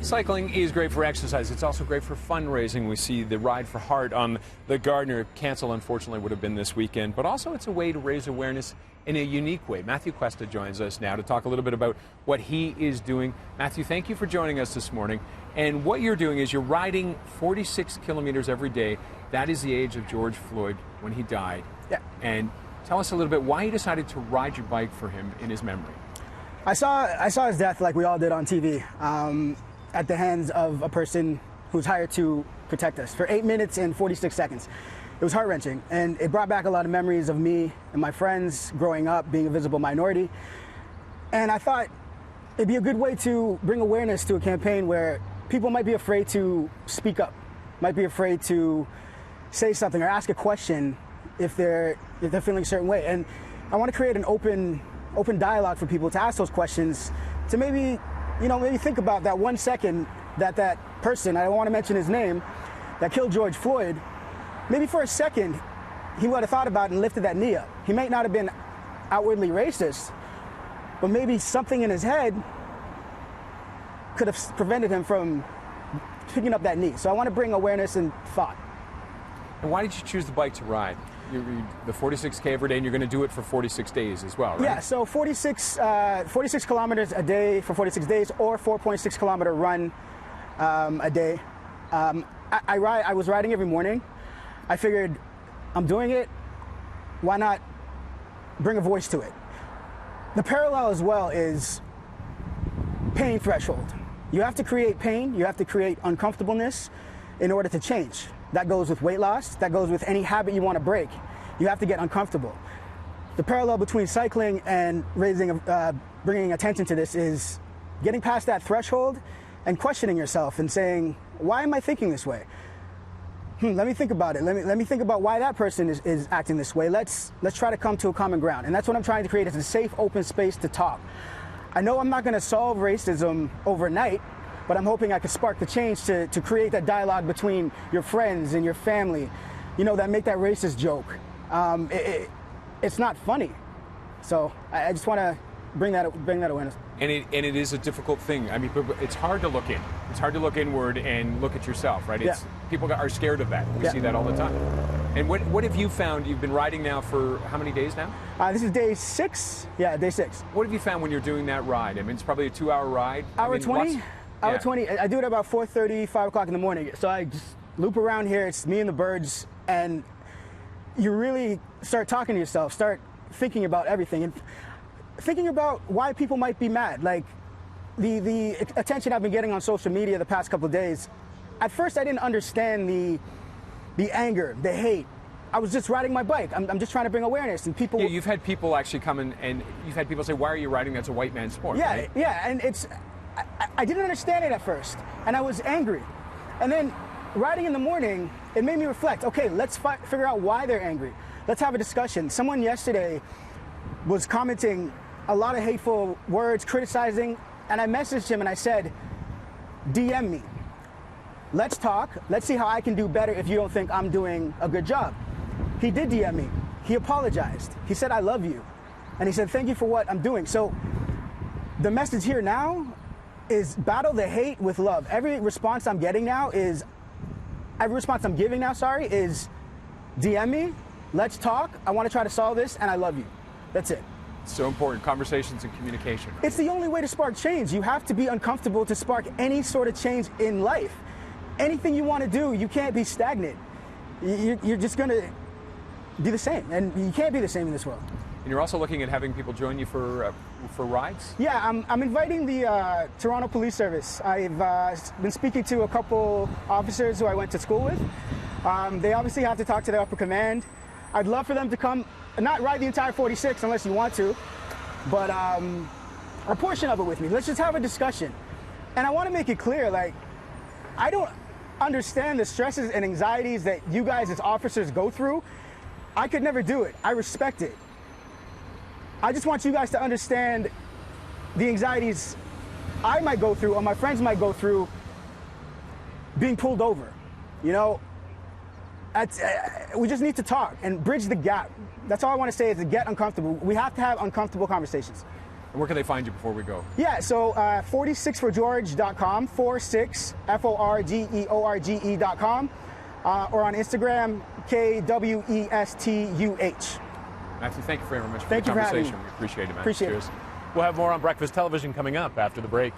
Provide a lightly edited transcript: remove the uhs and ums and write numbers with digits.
Cycling is great for exercise. It's also great for fundraising. We see the Ride for Heart on the Gardner. Cancel, unfortunately, would have been this weekend. But also it's a way to raise awareness in a unique way. Matthew Cuesta joins us now to talk a little bit about what he is doing. Matthew, thank you for joining us this morning. And what you're doing is you're riding 46 kilometers every day. That is the age of George Floyd when he died. Yeah. And tell us a little bit why you decided to ride your bike for him in his memory. I saw his death like we all did on TV. At the hands of a person who's hired to protect us for 8 minutes and 46 seconds. It was heart-wrenching, and it brought back a lot of memories of me and my friends growing up, being a visible minority. And I thought it'd be a good way to bring awareness to a campaign where people might be afraid to speak up, might be afraid to say something or ask a question if they're feeling a certain way. And I want to create an open dialogue for people to ask those questions, to maybe think about that 1 second that person, I don't want to mention his name, that killed George Floyd, maybe for a second he would have thought about it and lifted that knee up. He might not have been outwardly racist, but maybe something in his head could have prevented him from picking up that knee. So I want to bring awareness and thought. And why did you choose the bike to ride? The 46K every day, and you're going to do it for 46 days as well, right? Yeah, so 46 kilometers a day for 46 days, or 4.6 kilometer run a day. I was riding every morning. I figured I'm doing it, why not bring a voice to it? The parallel as well is pain threshold. You have to create pain, you have to create uncomfortableness in order to change. That goes with weight loss, that goes with any habit you want to break. You have to get uncomfortable. The parallel between cycling and bringing attention to this is getting past that threshold and questioning yourself and saying, why am I thinking this way? Let me think about it. Let me think about why that person is acting this way. Let's try to come to a common ground. And that's what I'm trying to create, is a safe, open space to talk. I know I'm not going to solve racism overnight, but I'm hoping I could spark the change to create that dialogue between your friends and your family, that make that racist joke. It's not funny. So I just want to bring that awareness. And it is a difficult thing. I mean, it's hard to look in. It's hard to look inward and look at yourself, right? People are scared of that. We see that all the time. And what have you found? You've been riding now for how many days now? This is day 6. Yeah, day 6. What have you found when you're doing that ride? I mean, it's probably a 2-hour ride. Hour 20. Hour 20. I do it about 4:30, 5 o'clock in the morning. So I just loop around here. It's me and the birds, and you really start talking to yourself, start thinking about everything, and thinking about why people might be mad. Like the attention I've been getting on social media the past couple of days. At first, I didn't understand the anger, the hate. I was just riding my bike. I'm just trying to bring awareness, and people. Yeah, you've had people actually come in, and you've had people say, "Why are you riding? That's a white man's sport." Yeah, right? yeah, and I didn't understand it at first, and I was angry. And then riding in the morning, it made me reflect. Okay, let's figure out why they're angry. Let's have a discussion. Someone yesterday was commenting a lot of hateful words, criticizing, and I messaged him and I said, DM me. Let's talk. Let's see how I can do better if you don't think I'm doing a good job. He did DM me. He apologized. He said, I love you. And he said, thank you for what I'm doing. So the message here now is battle the hate with love. Every response I'm giving now is DM me, let's talk, I want to try to solve this, and I love you. That's it. So important, conversations and communication. Right? It's the only way to spark change. You have to be uncomfortable to spark any sort of change in life. Anything you want to do, you can't be stagnant. You're just going to be the same, and you can't be the same in this world. And you're also looking at having people join you for rides? Yeah, I'm inviting the Toronto Police Service. I've been speaking to a couple officers who I went to school with. They obviously have to talk to their upper command. I'd love for them to come, not ride the entire 46 unless you want to, but a portion of it with me. Let's just have a discussion. And I want to make it clear, like, I don't understand the stresses and anxieties that you guys as officers go through. I could never do it. I respect it. I just want you guys to understand the anxieties I might go through or my friends might go through being pulled over. We just need to talk and bridge the gap. That's all I want to say, is to get uncomfortable. We have to have uncomfortable conversations. And where can they find you before we go? Yeah, so 46forgeorge.com, 46 FORGEORGE.com, or on Instagram, KWESTUH. Matthew, thank you very much for Thank the you for having conversation. me. We appreciate it, man. Appreciate it. Cheers. We'll have more on Breakfast Television coming up after the break.